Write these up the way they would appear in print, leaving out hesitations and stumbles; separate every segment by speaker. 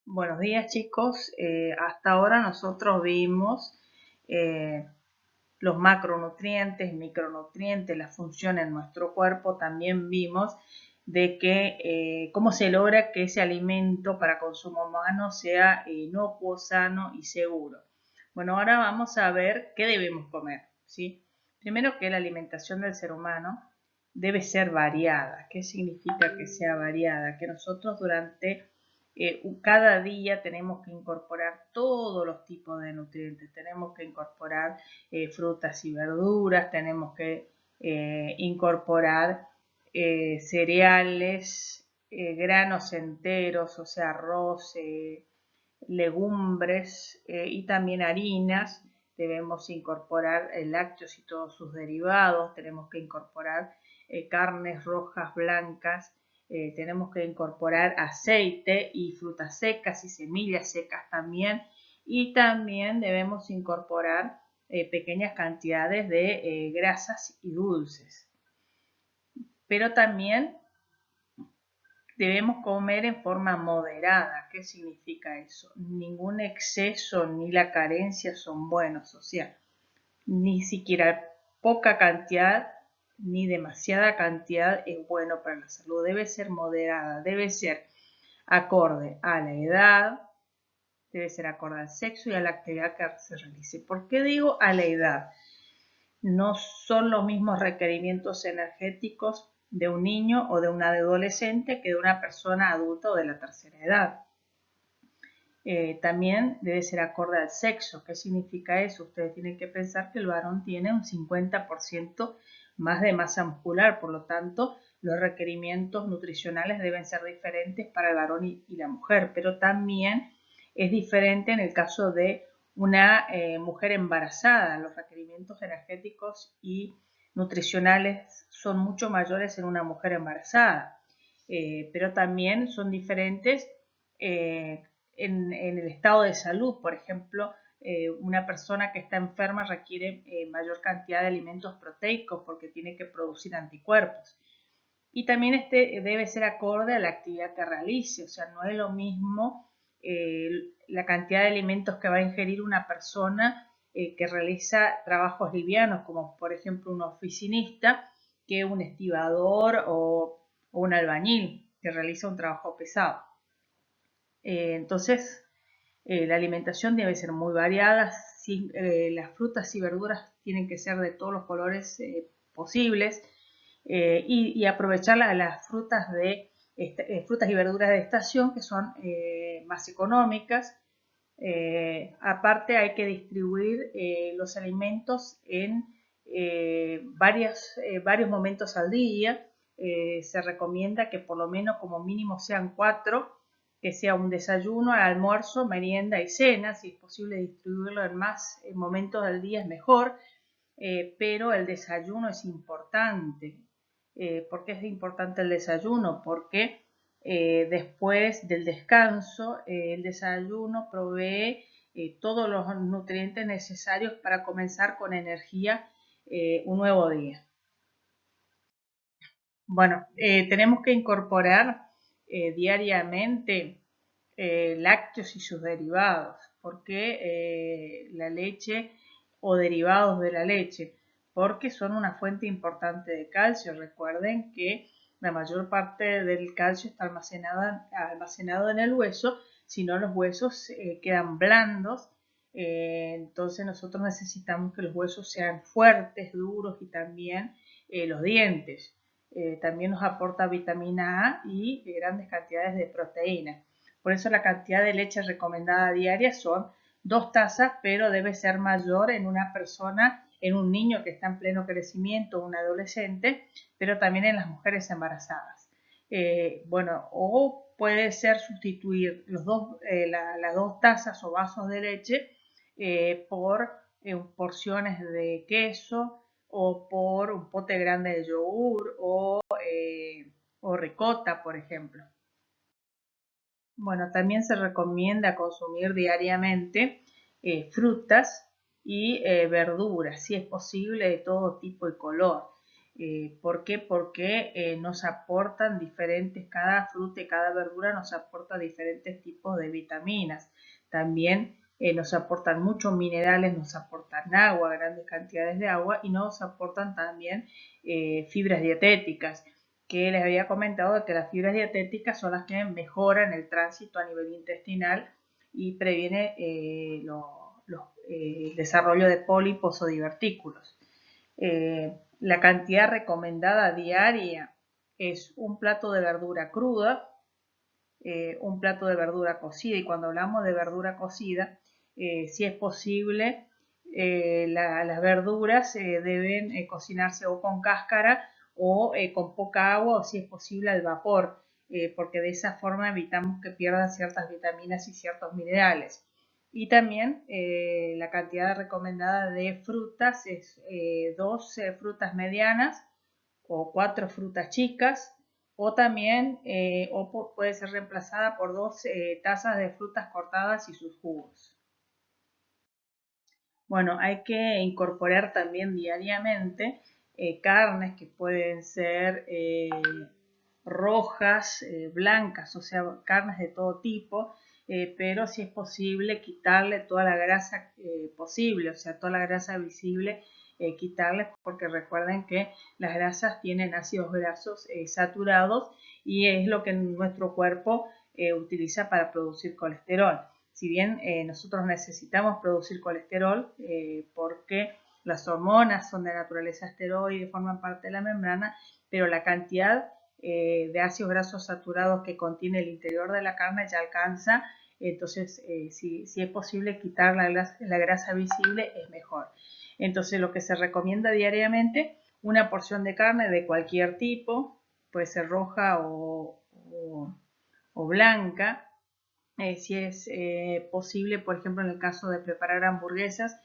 Speaker 1: Buenos días chicos, hasta ahora nosotros vimos eh, los macronutrientes, micronutrientes, la función en nuestro cuerpo, también vimos de que cómo se logra que ese alimento para consumo humano sea inocuo, sano y seguro. Bueno, ahora vamos a ver qué debemos comer, ¿sí? Primero que la alimentación del ser humano debe ser variada. ¿Qué significa que sea variada? Que nosotros durante cada día tenemos que incorporar todos los tipos de nutrientes, tenemos que incorporar frutas y verduras, tenemos que incorporar cereales, granos enteros, o sea, arroz, legumbres y también harinas. Debemos incorporar lácteos y todos sus derivados, tenemos que incorporar carnes rojas, blancas, tenemos que incorporar aceite y frutas secas y semillas secas también, y también debemos incorporar pequeñas cantidades de grasas y dulces. Pero también debemos comer en forma moderada. ¿Qué significa eso? Ningún exceso ni la carencia son buenos, o sea, ni siquiera poca cantidad ni demasiada cantidad es bueno para la salud. Debe ser moderada, debe ser acorde a la edad, debe ser acorde al sexo y a la actividad que se realice. ¿Por qué digo a la edad? No son los mismos requerimientos energéticos de un niño o de un adolescente que de una persona adulta o de la tercera edad. También debe ser acorde al sexo. ¿Qué significa eso? Ustedes tienen que pensar que el varón tiene un 50% más de masa muscular, por lo tanto, los requerimientos nutricionales deben ser diferentes para el varón y la mujer, pero también es diferente en el caso de una mujer embarazada. Los requerimientos energéticos y nutricionales son mucho mayores en una mujer embarazada, pero también son diferentes en el estado de salud. Por ejemplo, una persona que está enferma requiere mayor cantidad de alimentos proteicos porque tiene que producir anticuerpos. Y también este debe ser acorde a la actividad que realice, o sea, no es lo mismo la cantidad de alimentos que va a ingerir una persona que realiza trabajos livianos, como por ejemplo un oficinista, que un estibador o un albañil que realiza un trabajo pesado. Entonces, la alimentación debe ser muy variada, las frutas y verduras tienen que ser de todos los colores posibles, y aprovechar las frutas, frutas y verduras de estación que son más económicas. Aparte hay que distribuir los alimentos en varios momentos al día. Se recomienda que por lo menos como mínimo sean 4, que sea un desayuno, almuerzo, merienda y cena. Si es posible distribuirlo en más momentos del día es mejor, pero el desayuno es importante. ¿Por qué es importante el desayuno? Porque después del descanso, el desayuno provee todos los nutrientes necesarios para comenzar con energía un nuevo día. Bueno, tenemos que incorporar diariamente lácteos y sus derivados. ¿Por qué la leche o derivados de la leche? Porque son una fuente importante de calcio. Recuerden que la mayor parte del calcio está almacenado en el hueso, si no los huesos quedan blandos. Entonces nosotros necesitamos que los huesos sean fuertes, duros, y también los dientes. También nos aporta vitamina A y grandes cantidades de proteína. Por eso la cantidad de leche recomendada diaria son 2 tazas, pero debe ser mayor en una persona, en un niño que está en pleno crecimiento, un adolescente, pero también en las mujeres embarazadas. Bueno, o puede ser sustituir las 2 tazas o vasos de leche por porciones de queso, o por un pote grande de yogur o ricota, por ejemplo. Bueno, también se recomienda consumir diariamente frutas y verduras, si es posible, de todo tipo y color. ¿Por qué? Porque nos aportan diferentes, cada fruta y cada verdura nos aporta diferentes tipos de vitaminas. También nos aportan muchos minerales, nos aportan agua, grandes cantidades de agua, y nos aportan también fibras dietéticas, que les había comentado que las fibras dietéticas son las que mejoran el tránsito a nivel intestinal y previene el desarrollo de pólipos o divertículos. La cantidad recomendada diaria es un plato de verdura cruda, un plato de verdura cocida, y cuando hablamos de verdura cocida, si es posible, las verduras deben cocinarse o con cáscara o con poca agua, o si es posible al vapor, porque de esa forma evitamos que pierdan ciertas vitaminas y ciertos minerales. Y también la cantidad recomendada de frutas es 2 frutas medianas o 4 frutas chicas, o también puede ser reemplazada por 2 tazas de frutas cortadas y sus jugos. Bueno, hay que incorporar también diariamente carnes que pueden ser rojas, blancas, o sea, carnes de todo tipo, pero si es posible quitarle toda la grasa posible, o sea, toda la grasa visible, quitarles, porque recuerden que las grasas tienen ácidos grasos saturados y es lo que nuestro cuerpo utiliza para producir colesterol. Si bien nosotros necesitamos producir colesterol porque las hormonas son de naturaleza esteroide y forman parte de la membrana, pero la cantidad de ácidos grasos saturados que contiene el interior de la carne ya alcanza, entonces si es posible quitar la grasa visible es mejor. Entonces lo que se recomienda diariamente, una porción de carne de cualquier tipo, puede ser roja o blanca, si es posible, por ejemplo, en el caso de preparar hamburguesas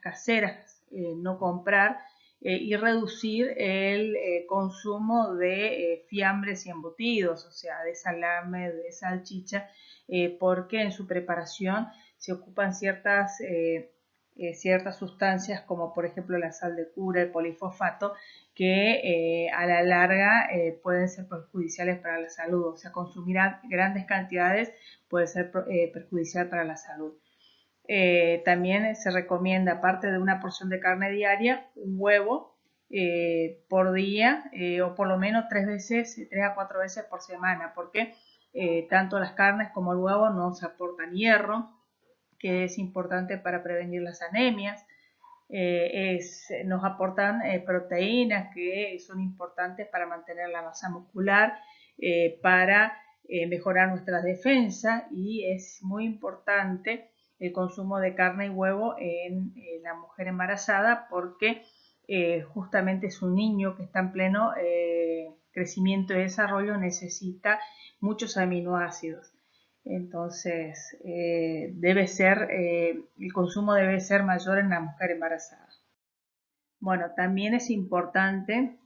Speaker 1: caseras, no comprar, y reducir el consumo de fiambres y embutidos, o sea, de salame, de salchicha, porque en su preparación se ocupan ciertas sustancias, como por ejemplo la sal de cura, el polifosfato, que a la larga pueden ser perjudiciales para la salud, o sea, consumir grandes cantidades puede ser perjudicial para la salud. También se recomienda, aparte de una porción de carne diaria, un huevo por día, o por lo menos 3 a 4 veces por semana, porque tanto las carnes como el huevo nos aportan hierro, que es importante para prevenir las anemias. Nos aportan proteínas que son importantes para mantener la masa muscular, para mejorar nuestras defensas, y es muy importante el consumo de carne y huevo en la mujer embarazada, porque justamente su niño que está en pleno crecimiento y desarrollo necesita muchos aminoácidos. Entonces, el consumo debe ser mayor en la mujer embarazada. Bueno, también es importante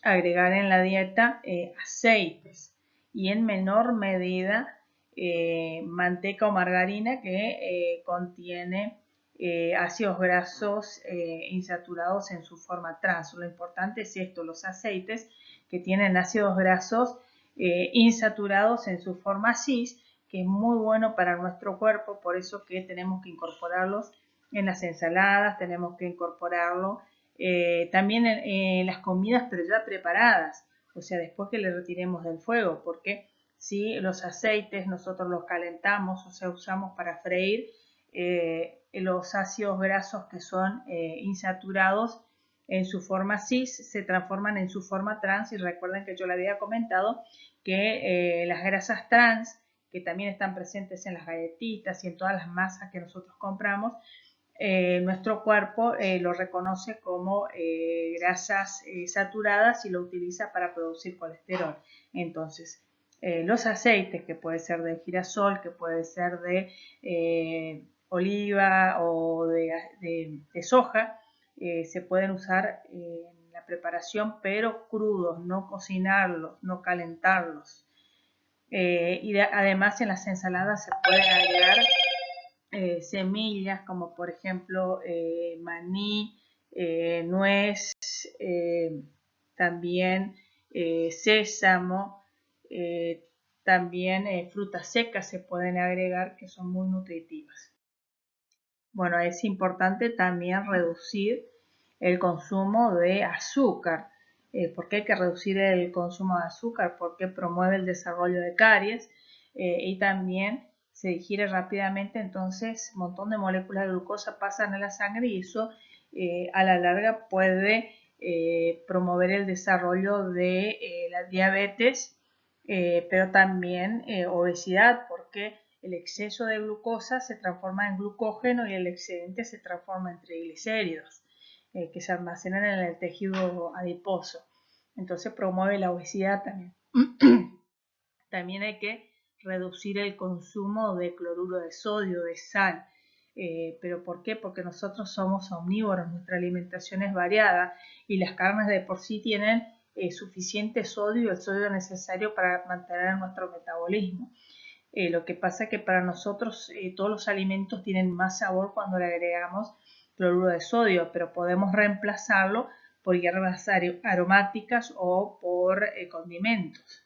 Speaker 1: agregar en la dieta aceites, y en menor medida manteca o margarina, que contiene ácidos grasos insaturados en su forma trans. Lo importante es esto, los aceites que tienen ácidos grasos insaturados en su forma cis, que es muy bueno para nuestro cuerpo, por eso que tenemos que incorporarlos en las ensaladas, tenemos que incorporarlo también en las comidas, pero ya preparadas, o sea, después que le retiremos del fuego, porque si los aceites nosotros los calentamos, o sea, usamos para freír, los ácidos grasos que son insaturados en su forma cis se transforman en su forma trans, y recuerden que yo le había comentado que las grasas trans, que también están presentes en las galletitas y en todas las masas que nosotros compramos, nuestro cuerpo lo reconoce como grasas saturadas y lo utiliza para producir colesterol. Entonces, los aceites, que puede ser de girasol, que puede ser de oliva o de soja, se pueden usar en la preparación, pero crudos, no cocinarlos, no calentarlos. Además, en las ensaladas se pueden agregar semillas, como por ejemplo maní, nuez, también sésamo, también frutas secas se pueden agregar que son muy nutritivas. Bueno, es importante también reducir el consumo de azúcar. ¿Por qué hay que reducir el consumo de azúcar? Porque promueve el desarrollo de caries y también se digiere rápidamente, entonces un montón de moléculas de glucosa pasan a la sangre y eso a la larga puede promover el desarrollo de la diabetes, pero también obesidad, porque el exceso de glucosa se transforma en glucógeno y el excedente se transforma en triglicéridos, que se almacenan en el tejido adiposo. Entonces promueve la obesidad también. También hay que reducir el consumo de cloruro de sodio, de sal. ¿Pero por qué? Porque nosotros somos omnívoros, nuestra alimentación es variada y las carnes de por sí tienen suficiente sodio y el sodio necesario para mantener nuestro metabolismo. Lo que pasa es que para nosotros todos los alimentos tienen más sabor cuando le agregamos cloruro de sodio, pero podemos reemplazarlo por hierbas aromáticas o por condimentos,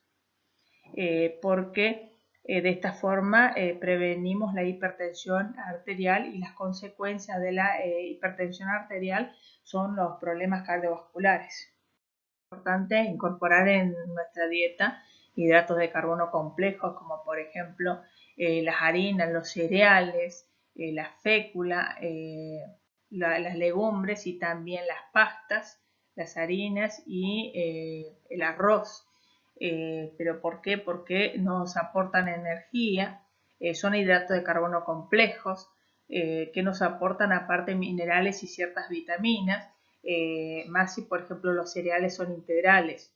Speaker 1: porque de esta forma prevenimos la hipertensión arterial y las consecuencias de la hipertensión arterial son los problemas cardiovasculares. Es importante incorporar en nuestra dieta hidratos de carbono complejos, como por ejemplo las harinas, los cereales, la fécula, las legumbres y también las pastas, las harinas y el arroz. ¿Pero por qué? Porque nos aportan energía, son hidratos de carbono complejos, que nos aportan aparte minerales y ciertas vitaminas, más si por ejemplo los cereales son integrales.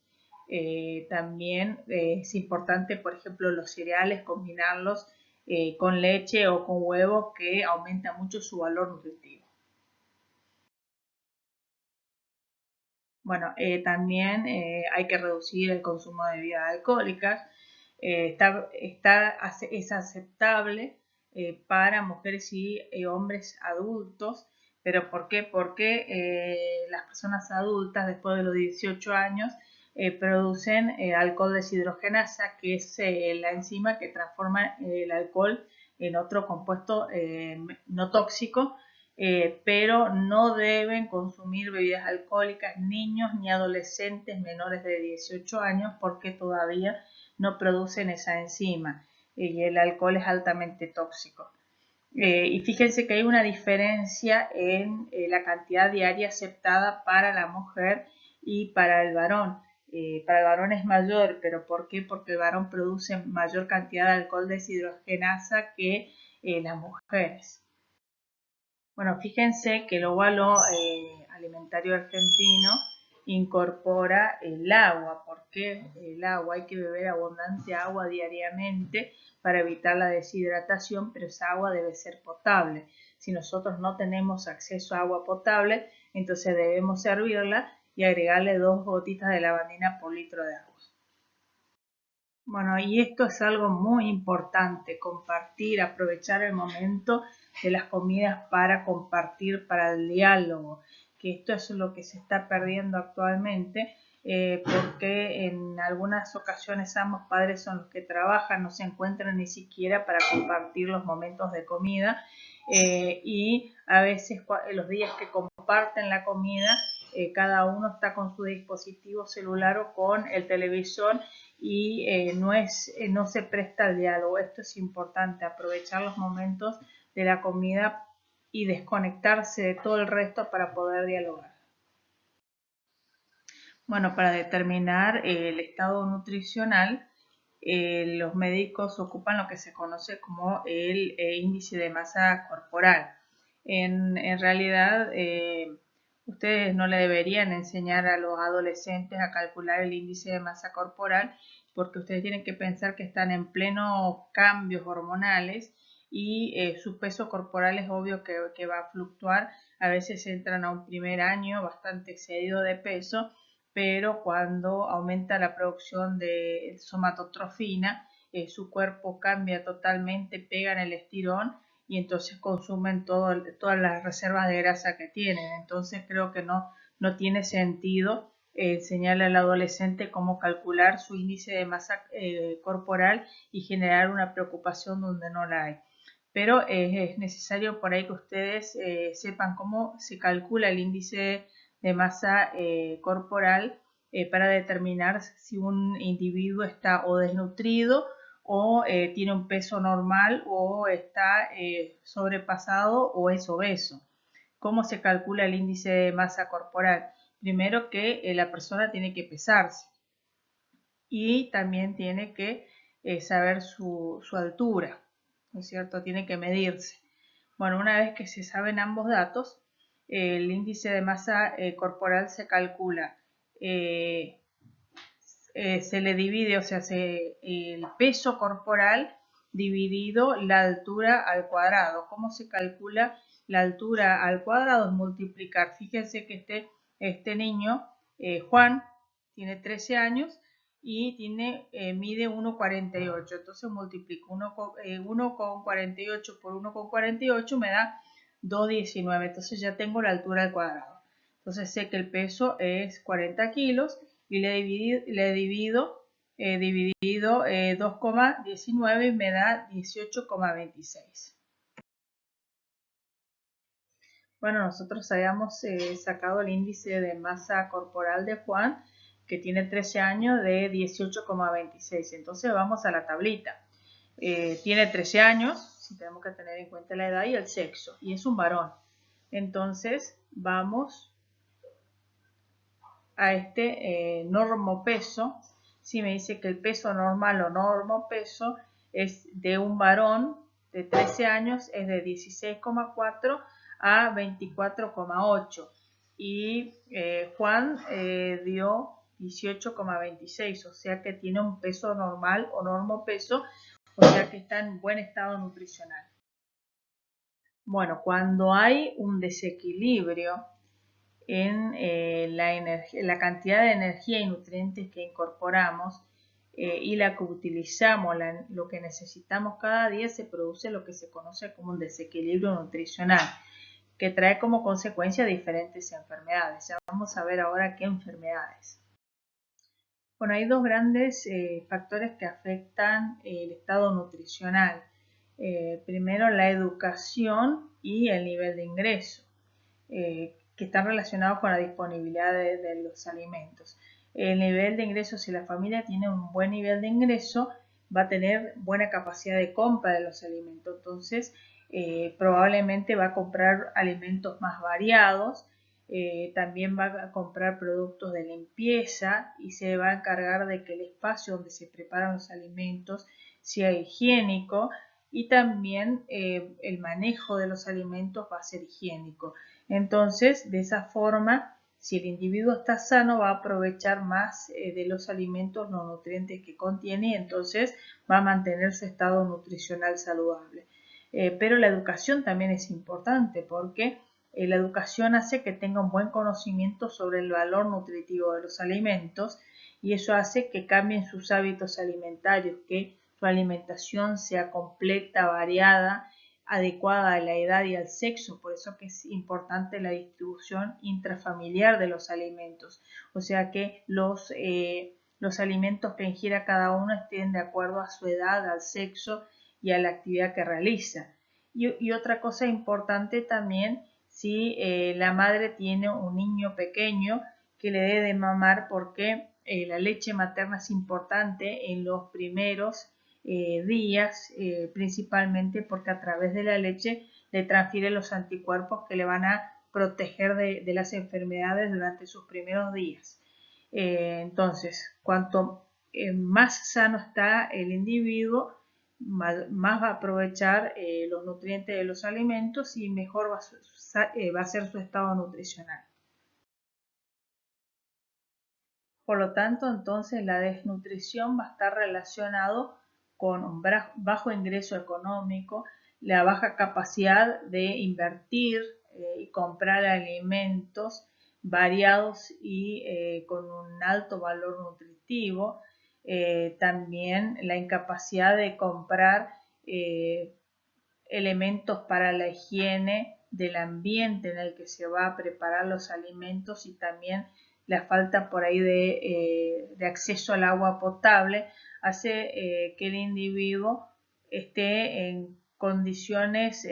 Speaker 1: También es importante, por ejemplo, los cereales combinarlos con leche o con huevo, que aumenta mucho su valor nutritivo. Bueno, también hay que reducir el consumo de bebidas alcohólicas. Es aceptable para mujeres y hombres adultos, pero ¿por qué? Porque las personas adultas después de los 18 años producen alcohol deshidrogenasa, que es la enzima que transforma el alcohol en otro compuesto no tóxico, pero no deben consumir bebidas alcohólicas niños ni adolescentes menores de 18 años porque todavía no producen esa enzima y el alcohol es altamente tóxico. Y fíjense que hay una diferencia en la cantidad diaria aceptada para la mujer y para el varón. Para el varón es mayor, pero ¿por qué? Porque el varón produce mayor cantidad de alcohol deshidrogenasa que las mujeres. Bueno, fíjense que el óvalo alimentario argentino incorpora el agua, porque el agua hay que beber abundante agua diariamente para evitar la deshidratación, pero esa agua debe ser potable. Si nosotros no tenemos acceso a agua potable, entonces debemos servirla y agregarle 2 gotitas de lavandina por litro de agua. Bueno, y esto es algo muy importante, compartir, aprovechar el momento de las comidas para compartir, para el diálogo, que esto es lo que se está perdiendo actualmente, porque en algunas ocasiones ambos padres son los que trabajan, no se encuentran ni siquiera para compartir los momentos de comida, y a veces los días que comparten la comida, cada uno está con su dispositivo celular o con el televisor y no se presta al diálogo. Esto es importante, aprovechar los momentos de la comida y desconectarse de todo el resto para poder dialogar. Bueno, para determinar el estado nutricional, los médicos ocupan lo que se conoce como el índice de masa corporal. En realidad, ustedes no le deberían enseñar a los adolescentes a calcular el índice de masa corporal, porque ustedes tienen que pensar que están en pleno cambios hormonales y su peso corporal es obvio que va a fluctuar. A veces entran a un primer año bastante excedido de peso, pero cuando aumenta la producción de somatotrofina, su cuerpo cambia totalmente, pega en el estirón y entonces consumen todas las reservas de grasa que tienen. Entonces creo que no tiene sentido enseñarle al adolescente cómo calcular su índice de masa corporal y generar una preocupación donde no la hay. Pero es necesario por ahí que ustedes sepan cómo se calcula el índice de masa corporal para determinar si un individuo está o desnutrido o tiene un peso normal o está sobrepasado o es obeso. ¿Cómo se calcula el índice de masa corporal? Primero que la persona tiene que pesarse y también tiene que saber su altura, ¿no es cierto? Tiene que medirse. Bueno, una vez que se saben ambos datos, el índice de masa corporal se calcula, se le divide, o sea, el peso corporal dividido la altura al cuadrado. ¿Cómo se calcula la altura al cuadrado? Es multiplicar. Fíjense que este niño, Juan, tiene 13 años y mide 1,48. Entonces multiplico 1,48 por 1,48 me da 2,19. Entonces ya tengo la altura al cuadrado. Entonces sé que el peso es 40 kilos y le dividido 2,19 y me da 18,26. Bueno, nosotros habíamos sacado el índice de masa corporal de Juan, que tiene 13 años, de 18,26. Entonces vamos a la tablita. Tiene 13 años, si tenemos que tener en cuenta la edad y el sexo, y es un varón. Entonces vamos a este normopeso. Si me dice que el peso normal o normopeso es de un varón de 13 años, es de 16,4 a 24,8 y Juan dio 18,26, o sea que tiene un peso normal o normopeso, o sea que está en buen estado nutricional. Bueno, cuando hay un desequilibrio en la cantidad de energía y nutrientes que incorporamos y la que utilizamos, lo que necesitamos cada día, se produce lo que se conoce como un desequilibrio nutricional, que trae como consecuencia diferentes enfermedades. Ya vamos a ver ahora qué enfermedades. Bueno, hay dos grandes factores que afectan el estado nutricional. Primero, la educación y el nivel de ingreso. Que están relacionados con la disponibilidad de los alimentos. El nivel de ingreso, si la familia tiene un buen nivel de ingreso, va a tener buena capacidad de compra de los alimentos. Entonces, probablemente va a comprar alimentos más variados, también va a comprar productos de limpieza y se va a encargar de que el espacio donde se preparan los alimentos sea higiénico y también el manejo de los alimentos va a ser higiénico. Entonces, de esa forma, si el individuo está sano, va a aprovechar más de los alimentos, los nutrientes que contiene y entonces va a mantener su estado nutricional saludable. Pero la educación también es importante porque la educación hace que tenga un buen conocimiento sobre el valor nutritivo de los alimentos y eso hace que cambien sus hábitos alimentarios, que su alimentación sea completa, variada, adecuada a la edad y al sexo, por eso que es importante la distribución intrafamiliar de los alimentos, o sea que los alimentos que ingiera cada uno estén de acuerdo a su edad, al sexo y a la actividad que realiza. Y otra cosa importante también, si la madre tiene un niño pequeño, que le dé de mamar porque la leche materna es importante en los primeros días, principalmente porque a través de la leche le transfiere los anticuerpos que le van a proteger de las enfermedades durante sus primeros días. Entonces, cuanto más sano está el individuo, más va a aprovechar los nutrientes de los alimentos y mejor va a ser su estado nutricional. Por lo tanto, entonces la desnutrición va a estar relacionado con un bajo ingreso económico, la baja capacidad de invertir y comprar alimentos variados y con un alto valor nutritivo, también la incapacidad de comprar elementos para la higiene del ambiente en el que se va a preparar los alimentos y también la falta por ahí de acceso al agua potable hace que el individuo esté en condiciones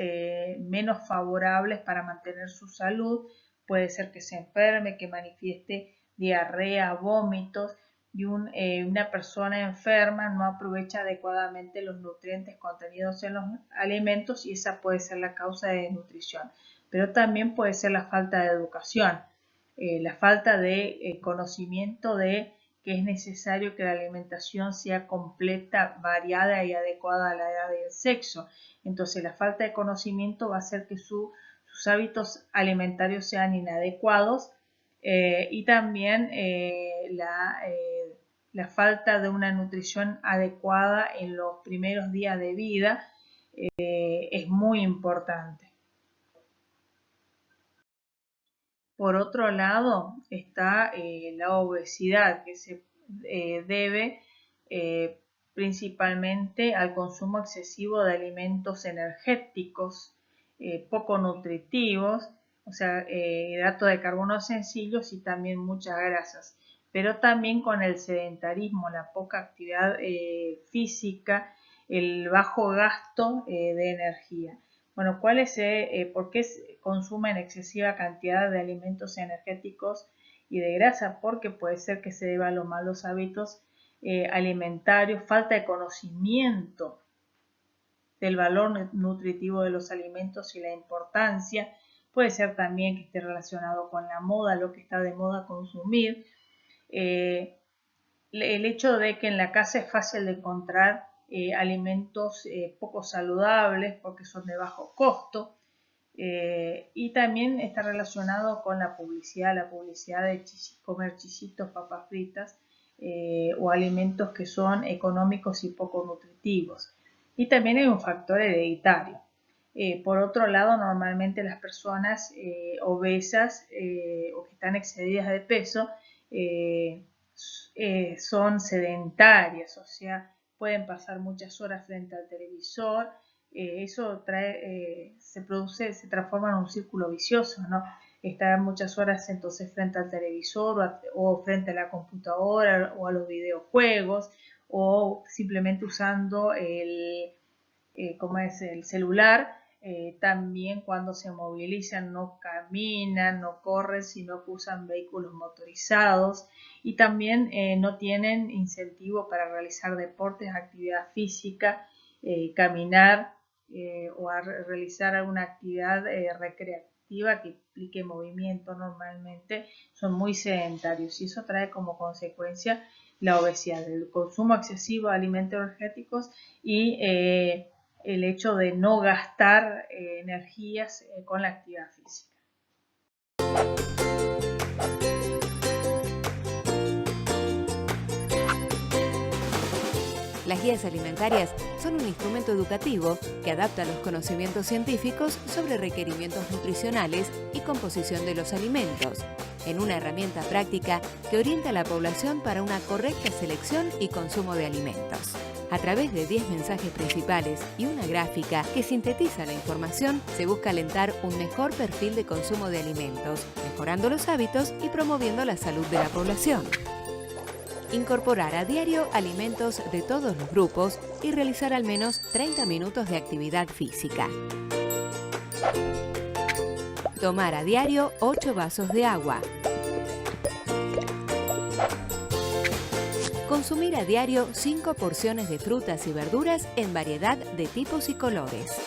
Speaker 1: menos favorables para mantener su salud. Puede ser que se enferme, que manifieste diarrea, vómitos, y una persona enferma no aprovecha adecuadamente los nutrientes contenidos en los alimentos y esa puede ser la causa de desnutrición. Pero también puede ser la falta de educación, la falta de conocimiento de que es necesario que la alimentación sea completa, variada y adecuada a la edad y el sexo. Entonces la falta de conocimiento va a hacer que sus hábitos alimentarios sean inadecuados y también la falta de una nutrición adecuada en los primeros días de vida es muy importante. Por otro lado está la obesidad, que se debe principalmente al consumo excesivo de alimentos energéticos, poco nutritivos, o sea, hidratos de carbono sencillos y también muchas grasas, pero también con el sedentarismo, la poca actividad física, el bajo gasto de energía. Bueno, ¿por qué consumen excesiva cantidad de alimentos energéticos y de grasa? Porque puede ser que se deba a los malos hábitos alimentarios, falta de conocimiento del valor nutritivo de los alimentos y la importancia. Puede ser también que esté relacionado con la moda, lo que está de moda consumir. El hecho de que en la casa es fácil de encontrar alimentos poco saludables porque son de bajo costo y también está relacionado con la publicidad de comer chisitos, papas fritas o alimentos que son económicos y poco nutritivos. Y también hay un factor hereditario. Por otro lado, normalmente las personas obesas o que están excedidas de peso son sedentarias, o sea, pueden pasar muchas horas frente al televisor, eso se transforma en un círculo vicioso, ¿no? Estar muchas horas entonces frente al televisor o frente a la computadora o a los videojuegos o simplemente usando el celular. También cuando se movilizan no caminan, no corren, sino que usan vehículos motorizados y también no tienen incentivo para realizar deportes, actividad física, caminar o realizar alguna actividad recreativa que implique movimiento normalmente. Son muy sedentarios y eso trae como consecuencia la obesidad, el consumo excesivo de alimentos energéticos y el hecho de no gastar energías con la actividad física.
Speaker 2: Las guías alimentarias son un instrumento educativo que adapta los conocimientos científicos sobre requerimientos nutricionales y composición de los alimentos, en una herramienta práctica que orienta a la población para una correcta selección y consumo de alimentos. A través de 10 mensajes principales y una gráfica que sintetiza la información, se busca alentar un mejor perfil de consumo de alimentos, mejorando los hábitos y promoviendo la salud de la población. Incorporar a diario alimentos de todos los grupos y realizar al menos 30 minutos de actividad física. Tomar a diario 8 vasos de agua. Consumir a diario 5 porciones de frutas y verduras en variedad de tipos y colores.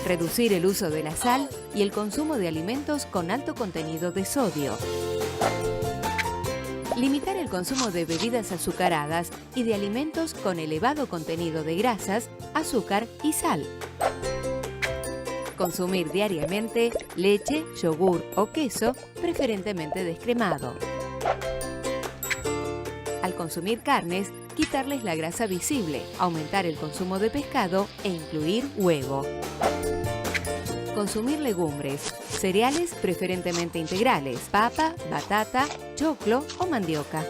Speaker 2: Reducir el uso de la sal y el consumo de alimentos con alto contenido de sodio. Limitar el consumo de bebidas azucaradas y de alimentos con elevado contenido de grasas, azúcar y sal. Consumir diariamente leche, yogur o queso, preferentemente descremado. Al consumir carnes, quitarles la grasa visible, aumentar el consumo de pescado e incluir huevo. Consumir legumbres, cereales preferentemente integrales, papa, batata, choclo o mandioca.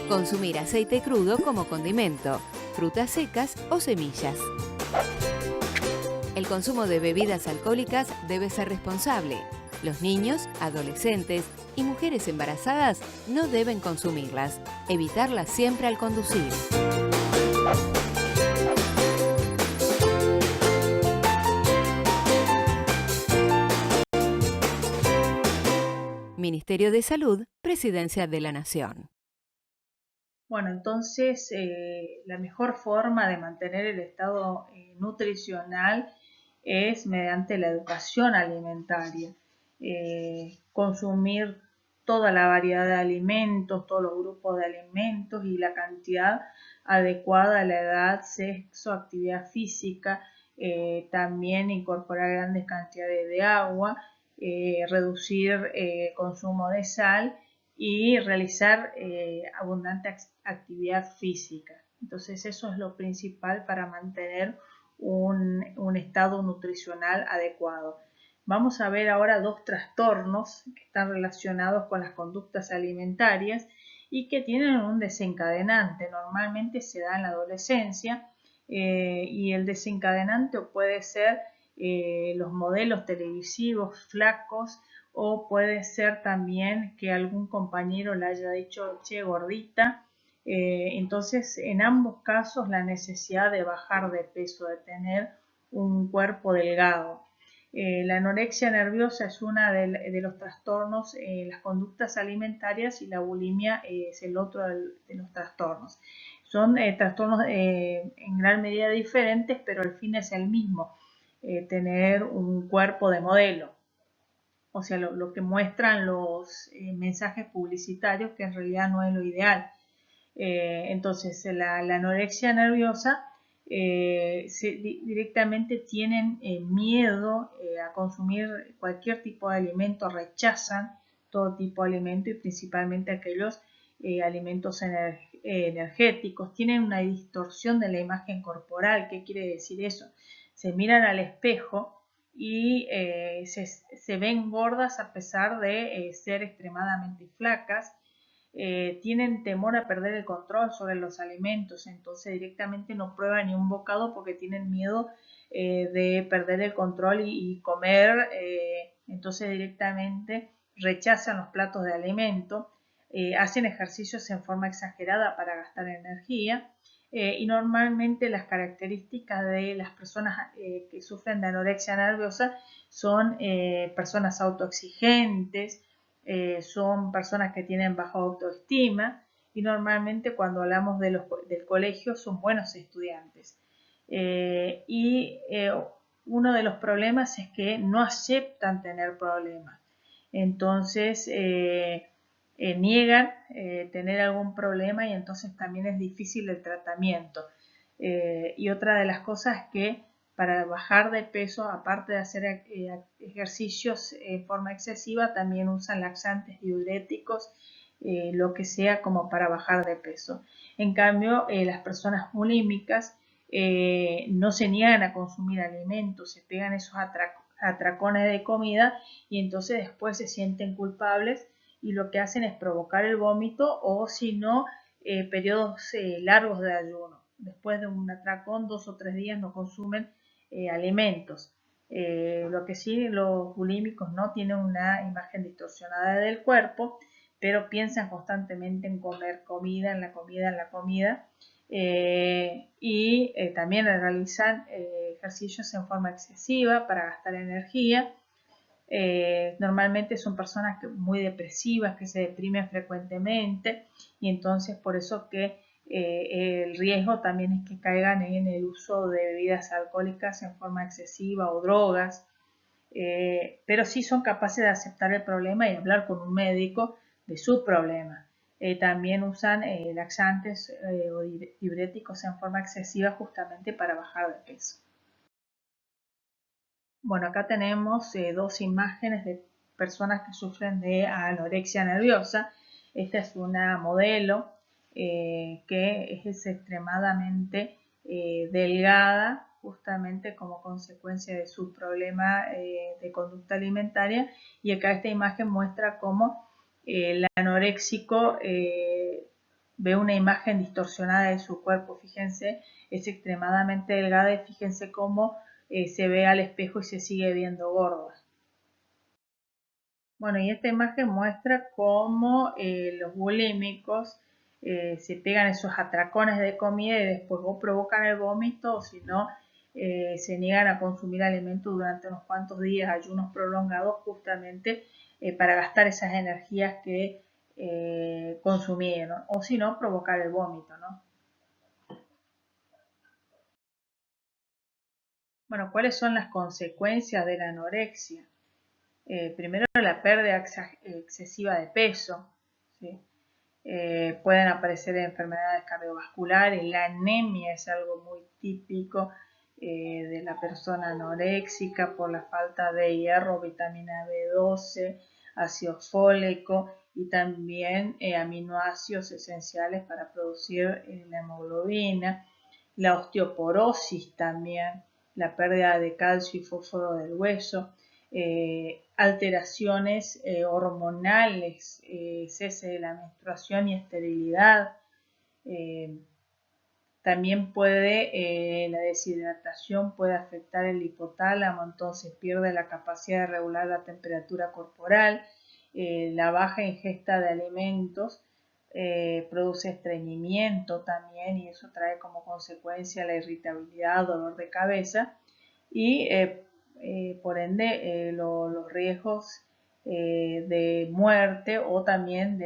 Speaker 2: Consumir aceite crudo como condimento, frutas secas o semillas. El consumo de bebidas alcohólicas debe ser responsable. Los niños, adolescentes y mujeres embarazadas no deben consumirlas. Evitarlas siempre al conducir. Ministerio de Salud, Presidencia de la Nación.
Speaker 1: Bueno, entonces la mejor forma de mantener el estado nutricional es mediante la educación alimentaria. Consumir toda la variedad de alimentos, todos los grupos de alimentos y la cantidad adecuada a la edad, sexo, actividad física, también incorporar grandes cantidades de agua, reducir el consumo de sal y realizar abundante actividad física. Entonces eso es lo principal para mantener un estado nutricional adecuado. Vamos a ver ahora dos trastornos que están relacionados con las conductas alimentarias y que tienen un desencadenante. Normalmente se da en la adolescencia y el desencadenante puede ser los modelos televisivos flacos, o puede ser también que algún compañero le haya dicho, che, gordita. Entonces, en ambos casos, la necesidad de bajar de peso, de tener un cuerpo delgado. La anorexia nerviosa es uno de los trastornos en las conductas alimentarias y la bulimia es el otro de los trastornos. Son trastornos en gran medida diferentes, pero el fin es el mismo, tener un cuerpo de modelo. O sea, lo que muestran los mensajes publicitarios, que en realidad no es lo ideal. Entonces, la anorexia nerviosa directamente tienen miedo a consumir cualquier tipo de alimento, rechazan todo tipo de alimento y principalmente aquellos alimentos energéticos. Tienen una distorsión de la imagen corporal. ¿Qué quiere decir eso? Se miran al espejo y se ven gordas a pesar de ser extremadamente flacas. Tienen temor a perder el control sobre los alimentos, entonces directamente no prueban ni un bocado porque tienen miedo de perder el control y comer, entonces directamente rechazan los platos de alimento, hacen ejercicios en forma exagerada para gastar energía. Y normalmente las características de las personas que sufren de anorexia nerviosa son personas autoexigentes, son personas que tienen baja autoestima y normalmente cuando hablamos del colegio son buenos estudiantes. Uno de los problemas es que no aceptan tener problemas. Entonces, niegan tener algún problema y entonces también es difícil el tratamiento. Y otra de las cosas es que para bajar de peso, aparte de hacer ejercicios en forma excesiva, también usan laxantes, diuréticos, lo que sea como para bajar de peso. En cambio, las personas bulímicas no se niegan a consumir alimentos, se pegan esos atracones de comida y entonces después se sienten culpables y lo que hacen es provocar el vómito o si no, periodos largos de ayuno. Después de un atracón, 2 o 3 días no consumen alimentos. Lo que sí, los bulímicos no tienen una imagen distorsionada del cuerpo, pero piensan constantemente en comer comida, en la comida, en la comida. También realizan ejercicios en forma excesiva para gastar energía. Normalmente son personas muy depresivas, que se deprimen frecuentemente y entonces por eso que el riesgo también es que caigan en el uso de bebidas alcohólicas en forma excesiva o drogas, pero sí son capaces de aceptar el problema y hablar con un médico de su problema. También usan laxantes o diuréticos en forma excesiva justamente para bajar de peso. Bueno, acá tenemos dos imágenes de personas que sufren de anorexia nerviosa. Esta es una modelo que es extremadamente delgada, justamente como consecuencia de su problema de conducta alimentaria. Y acá esta imagen muestra cómo el anoréxico ve una imagen distorsionada de su cuerpo. Fíjense, es extremadamente delgada y fíjense cómo se ve al espejo y se sigue viendo gorda. Bueno, y esta imagen muestra cómo los bulímicos se pegan esos atracones de comida y después o provocan el vómito o si no se niegan a consumir alimentos durante unos cuantos días, ayunos prolongados justamente para gastar esas energías que consumieron o si no provocar el vómito, ¿no? Bueno, ¿cuáles son las consecuencias de la anorexia? Primero, la pérdida excesiva de peso, ¿sí? Pueden aparecer enfermedades cardiovasculares, la anemia es algo muy típico de la persona anoréxica por la falta de hierro, vitamina B12, ácido fólico y también aminoácidos esenciales para producir la hemoglobina, la osteoporosis también, la pérdida de calcio y fósforo del hueso, alteraciones hormonales, cese de la menstruación y esterilidad. También puede, la deshidratación puede afectar el hipotálamo, entonces pierde la capacidad de regular la temperatura corporal. La baja ingesta de alimentos produce estreñimiento también y eso trae como consecuencia la irritabilidad, dolor de cabeza y por ende los riesgos de muerte o también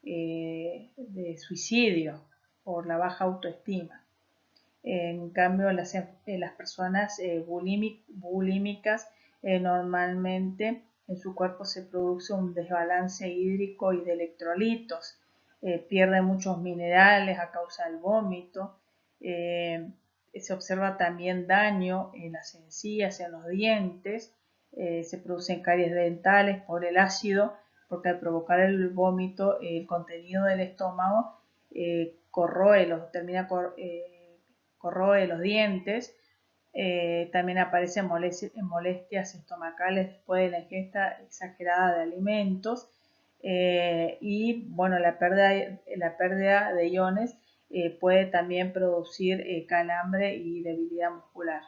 Speaker 1: de suicidio por la baja autoestima. En cambio, las personas bulímicas normalmente en su cuerpo se produce un desbalance hídrico y de electrolitos, pierde muchos minerales a causa del vómito, se observa también daño en las encías, en los dientes, se producen caries dentales por el ácido, porque al provocar el vómito el contenido del estómago corroe los dientes. También aparecen molestias estomacales después de la ingesta exagerada de alimentos. Y bueno, la pérdida de iones puede también producir calambre y debilidad muscular.